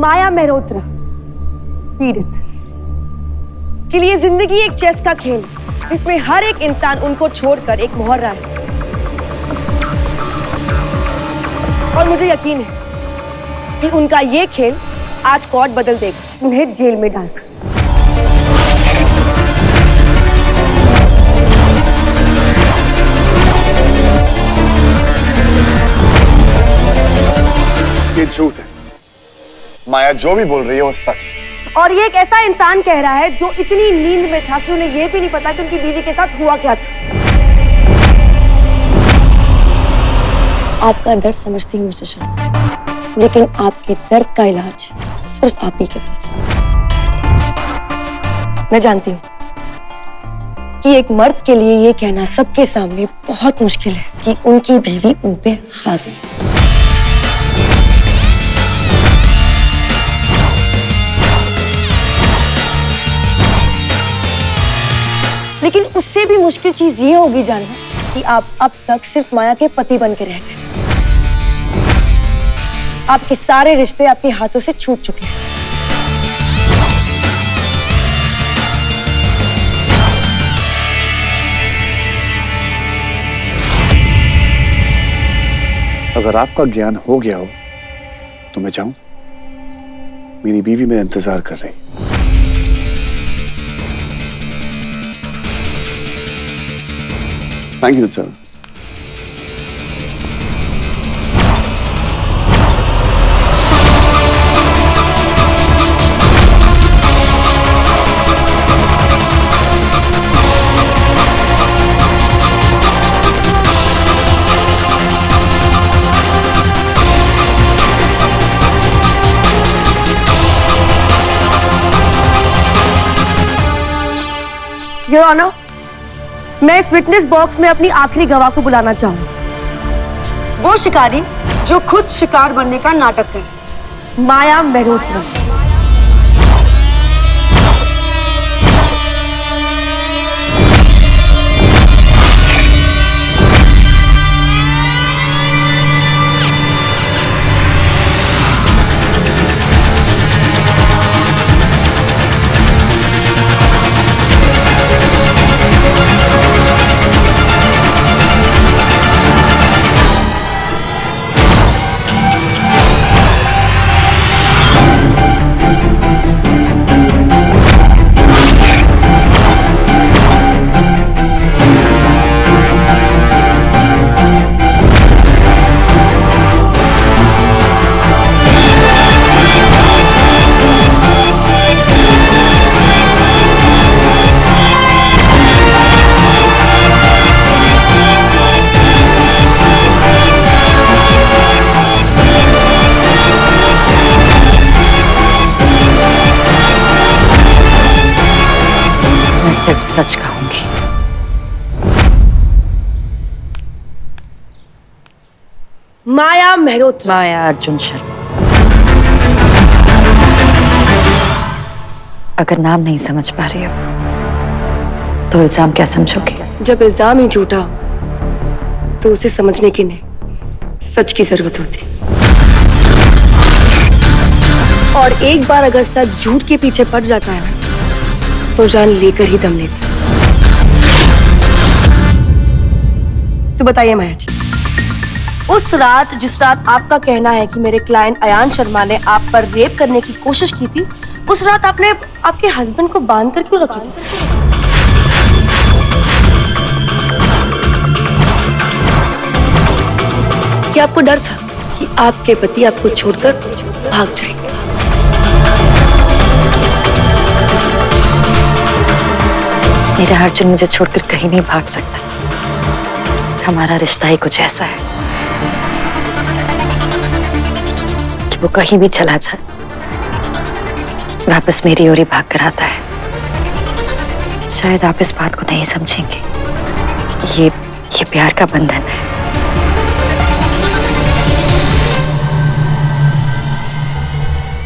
माया मेहरोत्रा पीड़ित के लिए जिंदगी एक चेस का खेल जिसमें हर एक इंसान उनको छोड़कर एक मुहर्रा है। और मुझे यकीन है कि उनका ये खेल आज कोर्ट बदल देगा, उन्हें जेल में डालकर। ये झूठ है। माया जो भी बोल रही है वो सच है। और ये एक ऐसा इंसान कह रहा है जो इतनी नींद में था कि उन्हें यह भी नहीं पता कि उनकी बीवी के साथ हुआ क्या था। आपका दर्द समझती हूँ मिस्टर शर्मा, लेकिन आपके दर्द का इलाज सिर्फ आप ही के पास है। मैं जानती हूँ कि एक मर्द के लिए ये कहना सबके सामने बहुत मुश्किल है कि उनकी बीवी उन पे हावी है। लेकिन उससे भी मुश्किल चीज ये होगी जानना कि आप अब तक सिर्फ माया के पति बन के रह गए। आपके सारे रिश्ते आपके हाथों से छूट चुके हैं। अगर आपका ज्ञान हो गया हो तो मैं जाऊं? मेरी बीवी मेरा इंतजार कर रही। Thank you sir. Your honour, मैं इस विटनेस बॉक्स में अपनी आखिरी गवाह को बुलाना चाहूंगी। वो शिकारी जो खुद शिकार बनने का नाटक करे, माया मेहरोत्रा। मैं सिर्फ सच कहूंगी। माया मेहरोत्रा। माया अर्जुन शर्मा। अगर नाम नहीं समझ पा रही हो तो इल्जाम क्या समझोगे? जब इल्जाम ही झूठा हो तो उसे समझने की नहीं, सच की जरूरत होती है। और एक बार अगर सच झूठ के पीछे पड़ जाता है ना, तो जान लेकर ही दम लेती। तो बताइए माया जी, उस रात जिस रात आपका कहना है कि मेरे क्लाइंट अयान शर्मा ने आप पर रेप करने की कोशिश की थी, उस रात आपने आपके हस्बैंड को बांध कर क्यों रखा था? क्या आपको डर था कि आपके पति आपको छोड़कर भाग जाएंगे? मेरा अर्जुन मुझे छोड़कर कहीं नहीं भाग सकता। हमारा रिश्ता ही कुछ ऐसा है कि वो कहीं भी चला जाए वापस मेरी ओर ही भाग कर आता है। शायद आप इस बात को नहीं समझेंगे। ये प्यार का बंधन है।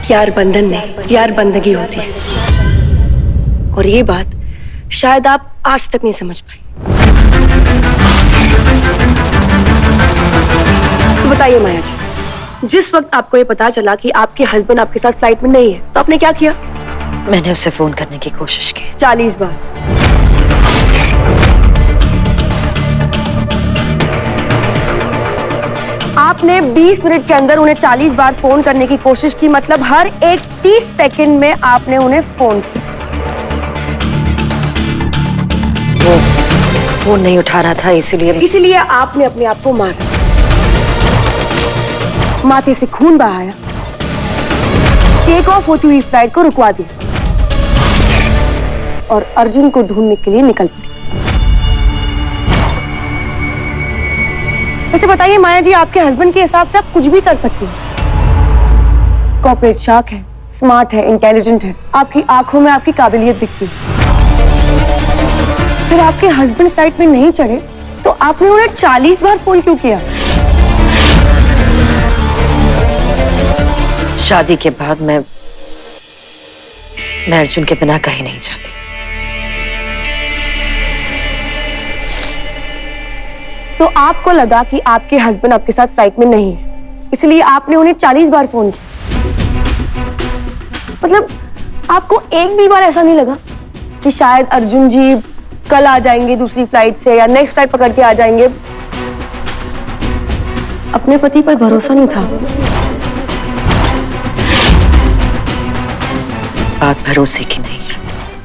प्यार बंधन नहीं, प्यार बंदगी होती है। और ये बात शायद आप आज तक नहीं समझ पाई। तो बताइए माया जी, जिस वक्त आपको ये पता चला कि आपके हस्बैंड आपके साथ फ्लाइट में नहीं है, तो आपने क्या किया? मैंने उससे फोन करने की कोशिश की 40 बार। आपने 20 मिनट के अंदर उन्हें 40 बार फोन करने की कोशिश की, मतलब हर एक 30 सेकंड में आपने उन्हें फोन किया। वो फोन नहीं उठा रहा था, इसीलिए आपने अपने आप को मारा, माथे से खून बहाया, टेक ऑफ होती हुई फ्लाइट को रुकवा दिया और अर्जुन को ढूंढने के लिए निकल पड़ी। वैसे बताइए माया जी, आपके हस्बैंड के हिसाब से आप कुछ भी कर सकती हैं। कॉर्पोरेट शार्क है, स्मार्ट है, इंटेलिजेंट है, आपकी आंखों में आपकी काबिलियत दिखती है। फिर आपके हस्बैंड फ्लाइट में नहीं चढ़े तो आपने उन्हें 40 बार फोन क्यों किया? शादी के बाद मैं अर्जुन के बिना कहीं नहीं जाती। तो आपको लगा कि आपके हस्बैंड आपके साथ फ्लाइट में नहीं है, इसलिए आपने उन्हें 40 बार फोन किया। मतलब आपको एक भी बार ऐसा नहीं लगा कि शायद अर्जुन जी कल आ जाएंगे दूसरी फ्लाइट से या नेक्स्ट फ्लाइट पकड़ के आ जाएंगे? अपने पति पर भरोसा नहीं था? बात भरोसे की नहीं है,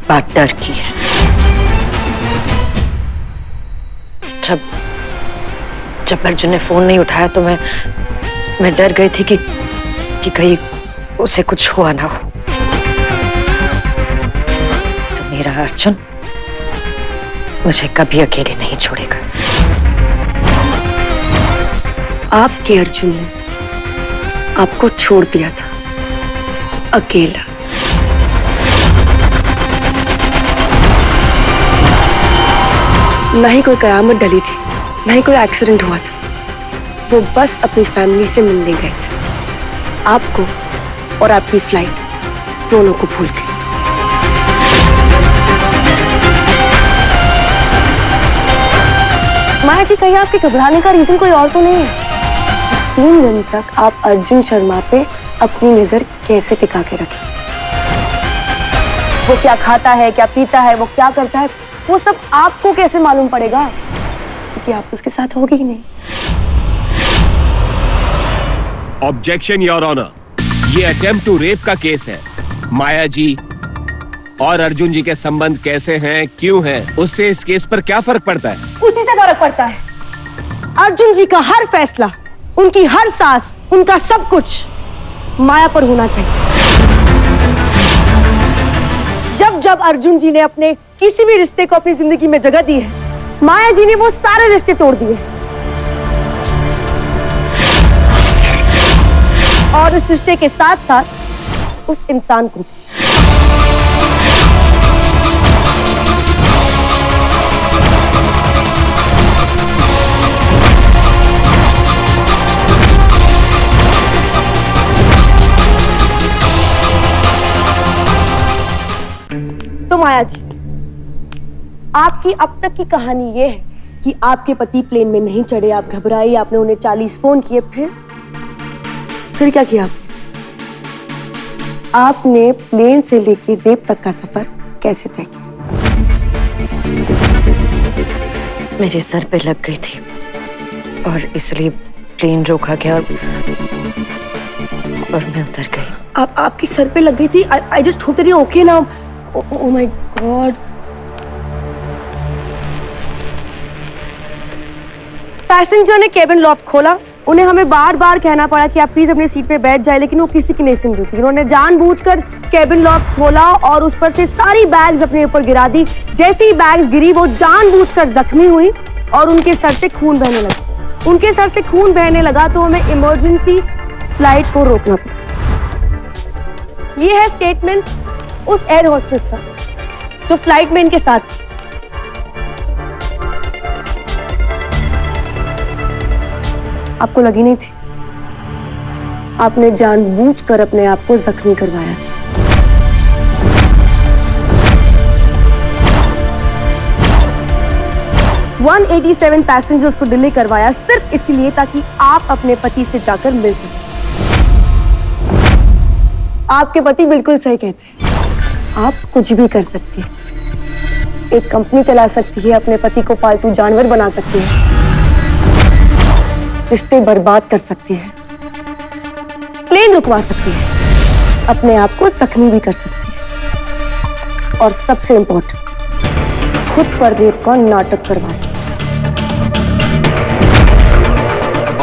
बात डर की है। जब अर्जुन ने फोन नहीं उठाया तो मैं डर गई थी कि कहीं उसे कुछ हुआ ना हो। तो मेरा अर्जुन मुझे कभी अकेले नहीं छोड़ेगा। आपके अर्जुन ने आपको छोड़ दिया था अकेला। ना ही कोई कयामत डली थी, ना ही कोई एक्सीडेंट हुआ था। वो बस अपनी फैमिली से मिलने गए थे, आपको और आपकी फ्लाइट दोनों को भूल के। माया जी, कहीं आपके घबराने का रीजन कोई और तो नहीं है? 3 दिन तक आप अर्जुन शर्मा पे अपनी नजर कैसे टिका के रखें? वो क्या खाता है, क्या पीता है, वो क्या करता है, वो सब आपको कैसे मालूम पड़ेगा? क्योंकि आप तो उसके साथ होगे ही नहीं। ऑब्जेक्शन योर ऑनर, ये अटेम्प्ट टू रेप का केस है। माया जी और अर्जुन जी के संबंध कैसे हैं, क्यों हैं, उससे इस केस पर क्या फर्क पड़ता है? उसी से फर्क पड़ता है। अर्जुन जी का हर फैसला, उनकी हर सांस, उनका सब कुछ माया पर होना चाहिए। जब अर्जुन जी ने अपने किसी भी रिश्ते को अपनी जिंदगी में जगह दी है, माया जी ने वो सारे रिश्ते तोड़ दिए और इस रिश्ते के साथ साथ उस इंसान को। तो माया जी, आपकी अब तक की कहानी ये है कि आपके पति प्लेन में नहीं चढ़े, आप घबराई, आपने उन्हें 40 फोन किए, फिर क्या किया आपने प्लेन से लेकर रेप तक का सफर कैसे तय किया? मेरे सर पे लग गई थी और इसलिए प्लेन रोका गया और मैं उतर गई। आपकी सर पे लग गई थी? I just hope that you okay now. Oh my God. Passenger ने केबिन लॉफ्ट खोला, उन्हें हमें बार बार कहना पड़ा कि आप प्लीज अपनी सीट पे बैठ जाए, लेकिन वो किसी की नहीं सुन रही थी। उन्होंने जानबूझकर केबिन लॉफ्ट खोला और उस पर से सारी बैग्स अपने ऊपर गिरा दी। जैसे ही बैग्स गिरी वो जानबूझकर जख्मी हुई और उनके सर से खून बहने लगा। उनके सर से खून बहने लगा तो हमें इमरजेंसी फ्लाइट को रोकना पड़ा। ये है स्टेटमेंट उस एयर होस्टेस का जो फ्लाइट में इनके साथ थी। आपको लगी नहीं थी? आपने जानबूझकर अपने आप को जख्मी करवाया था। $187 पैसेंजर्स को डिले करवाया सिर्फ इसलिए ताकि आप अपने पति से जाकर मिल सकें। आपके पति बिल्कुल सही कहते हैं। आप कुछ भी कर सकती है, एक कंपनी चला सकती है, अपने पति को पालतू जानवर बना सकती है, रिश्ते बर्बाद कर सकती है, प्लेन रुकवा सकती है, अपने आप को जख्मी भी कर सकती है और सबसे इम्पोर्टेंट, खुद पर रेप का नाटक करवा सकती है।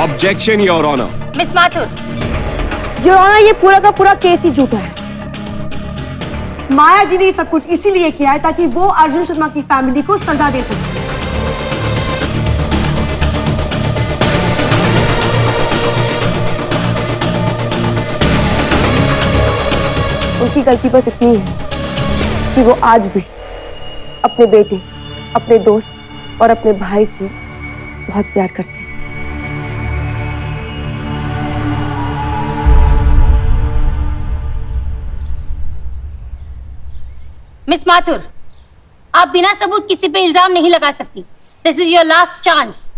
Objection your honour. Miss Mathur, your honour, ये पूरा का पूरा केस ही झूठा है। माया जी ने सब कुछ इसीलिए किया है ताकि वो अर्जुन शर्मा की फैमिली को सजा दे सके। उनकी गलती बस इतनी है कि वो आज भी अपने बेटे, अपने दोस्त और अपने भाई से बहुत प्यार करते हैं। मिस माथुर, आप बिना सबूत किसी पे इल्जाम नहीं लगा सकती। This is your last chance.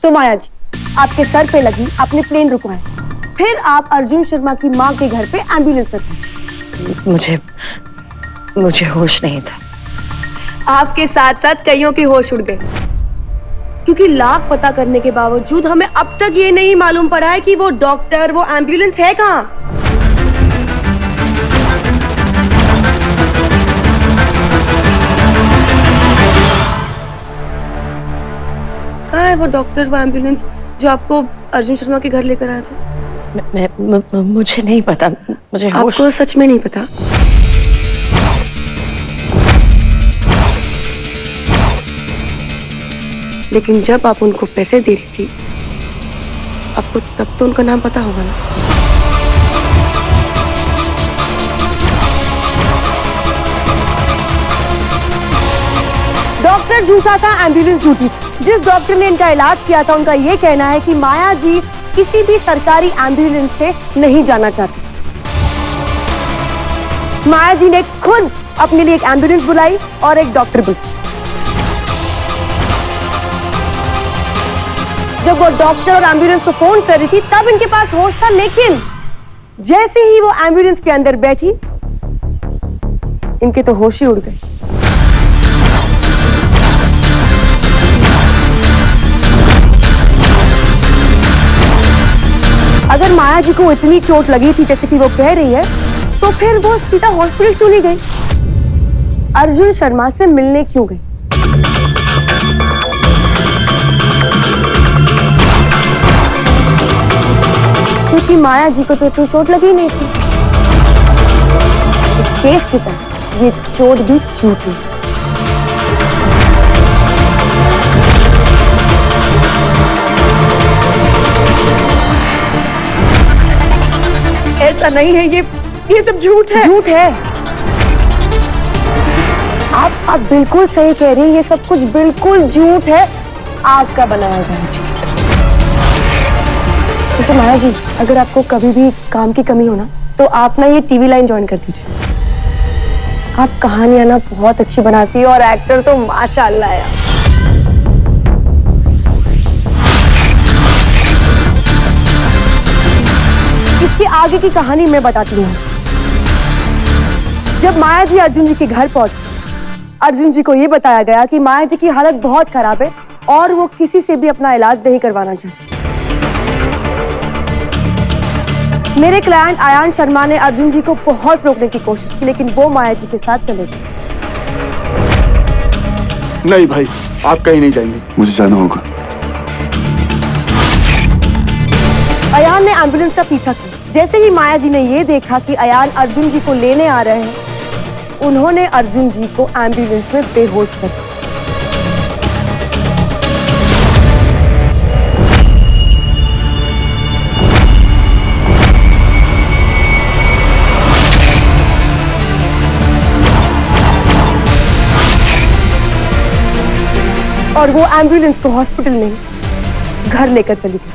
तो माया जी, आपके सर पे लगी, आपने प्लेन रुकवाया, फिर आप अर्जुन शर्मा की मां के घर पे एम्बुलेंस में पहुंचे। मुझे होश नहीं था। आपके साथ साथ कईयों के होश उड़ गए, क्योंकि लाख पता करने के बावजूद हमें अब तक ये नहीं मालूम पड़ा है कि वो डॉक्टर, वो एम्बुलेंस है कहाँ। कहाँ है वो डॉक्टर, वो एम्बुलेंस जो आपको अर्जुन शर्मा के घर लेकर आया था? मुझे नहीं पता। मुझे होश। आपको सच में नहीं पता? लेकिन जब आप उनको पैसे दे रही थी, आपको तब तो उनका नाम पता होगा ना? डॉक्टर झूठा था, एम्बुलेंस झूठी थी। जिस डॉक्टर ने इनका इलाज किया था, उनका ये कहना है कि माया जी किसी भी सरकारी एम्बुलेंस से नहीं जाना चाहती। माया जी ने खुद अपने लिए एक एम्बुलेंस बुलाई और एक डॉक्टर बुलाई। जब वो डॉक्टर और एम्बुलेंस को फोन कर रही थी, तब इनके पास होश था, लेकिन जैसे ही वो एम्बुलेंस के अंदर बैठी, इनके तो होश ही उड़ गए। अगर माया जी को इतनी चोट लगी थी जैसे कि वो कह रही है, तो फिर वो सीधा हॉस्पिटल क्यों नहीं गई? अर्जुन शर्मा से मिलने क्यों गई? क्योंकि माया जी को तो इतनी चोट लगी नहीं थी। इस केस की तरह ये चोट भी झूठी। ऐसा नहीं है, ये सब झूठ है। झूठ है। आप बिल्कुल सही कह रही हैं, ये सब कुछ बिल्कुल झूठ है, आपका बनाया हुआ झूठ। वैसे माया जी, अगर आपको कभी भी काम की कमी हो ना, तो आप ना ये टीवी लाइन ज्वाइन कर दीजिए। आप कहानियां ना बहुत अच्छी बनाती है और एक्टर तो माशाल्लाह है। इसकी आगे की कहानी मैं बताती हूँ। जब माया जी अर्जुन जी के घर पहुंची, अर्जुन जी को यह बताया गया कि माया जी की हालत बहुत खराब है और वो किसी से भी अपना इलाज नहीं करवाना चाहती। मेरे क्लाइंट आयान शर्मा ने अर्जुन जी को बहुत रोकने की कोशिश की, लेकिन वो माया जी के साथ चले गए। नहीं भाई, आप कहीं नहीं जाएंगे, मुझे जाना होगा। अयान ने एम्बुलेंस का पीछा किया। जैसे ही माया जी ने ये देखा कि अयान अर्जुन जी को लेने आ रहे हैं, उन्होंने अर्जुन जी को एम्बुलेंस में बेहोश कर दिया। और वो एम्बुलेंस को हॉस्पिटल नहीं, घर लेकर चली गई।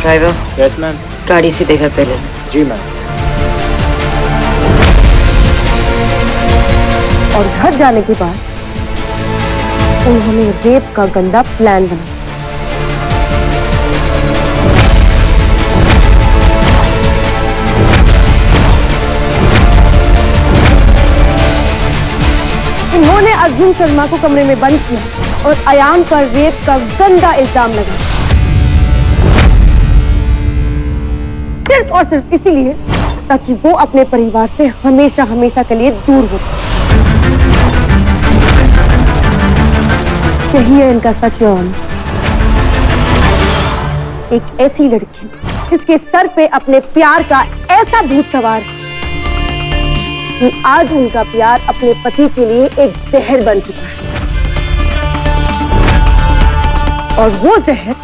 ड्राइवर। Yes ma'am. गाड़ी सीधे घर पे ले। जी मैम। और घर जाने के बाद उन्होंने रेप का गंदा प्लान बनाया। उन्होंने अर्जुन शर्मा को कमरे में बंद किया और अयान पर रेप का गंदा इल्जाम लगाया, सिर्फ और सिर्फ इसीलिए ताकि वो अपने परिवार से हमेशा हमेशा के लिए दूर हो जाए। यही है इनका सच नाम। एक ऐसी लड़की जिसके सर पे अपने प्यार का ऐसा भूत सवार है कि आज उनका प्यार अपने पति के लिए एक जहर बन चुका है, और वो जहर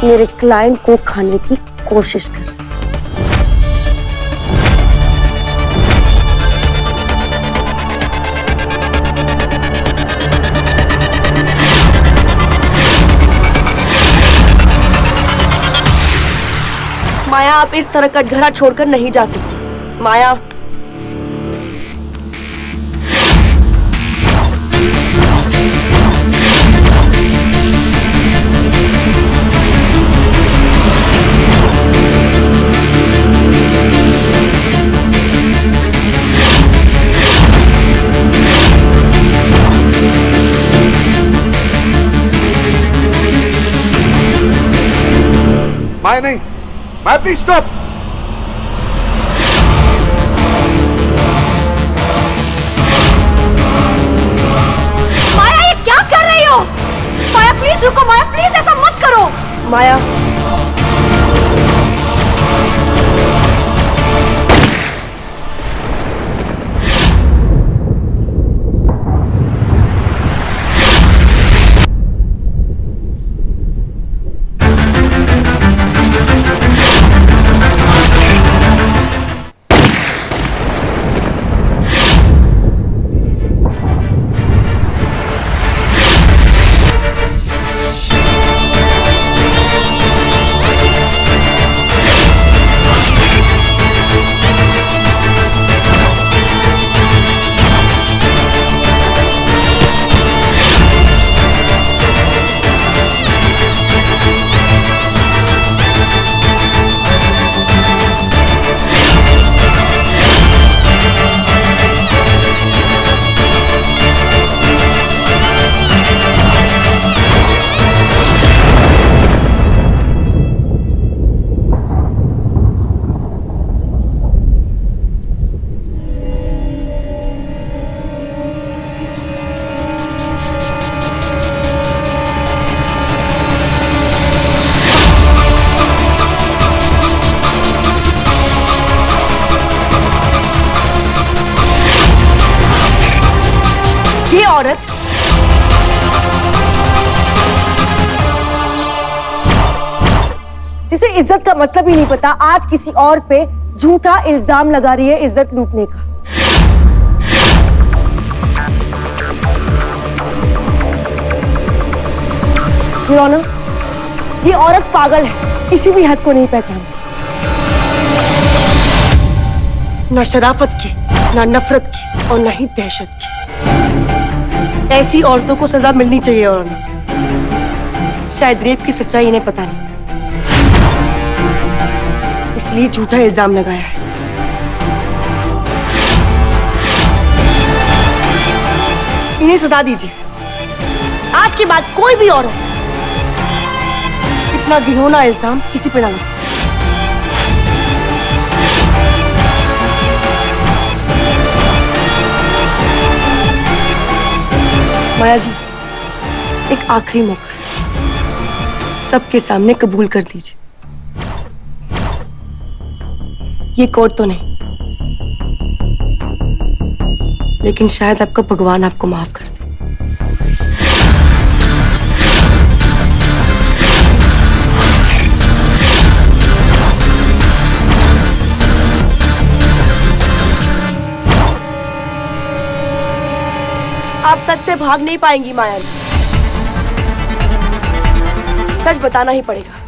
मेरे क्लाइंट को खाने की कोशिश कर रहा है। माया, आप इस तरह कटघरा छोड़कर नहीं जा सकती। माया, माया नहीं, माया प्लीज स्टॉप। माया, ये क्या कर रही हो? माया प्लीज रुको, माया प्लीज ऐसा मत करो। माया, ये औरत जिसे इज्जत का मतलब ही नहीं पता, आज किसी और पे झूठा इल्जाम लगा रही है इज्जत लूटने का। योर ऑनर, ये औरत पागल है, किसी भी हद को नहीं पहचानती। ना शराफत की, ना नफरत की, और ना ही दहशत की। ऐसी औरतों को सजा मिलनी चाहिए। और शायद रेप की सच्चाई इन्हें पता नहीं, इसलिए झूठा इल्जाम लगाया है। इन्हें सजा दीजिए। आज के बाद कोई भी औरत इतना घिनौना इल्जाम किसी पे ना लगाए। माया जी, एक आखिरी मौका है, सबके सामने कबूल कर लीजिए। ये कोर्ट तो नहीं, लेकिन शायद आपका भगवान आपको माफ कर दे। आप सच से भाग नहीं पाएंगी माया जी, सच बताना ही पड़ेगा।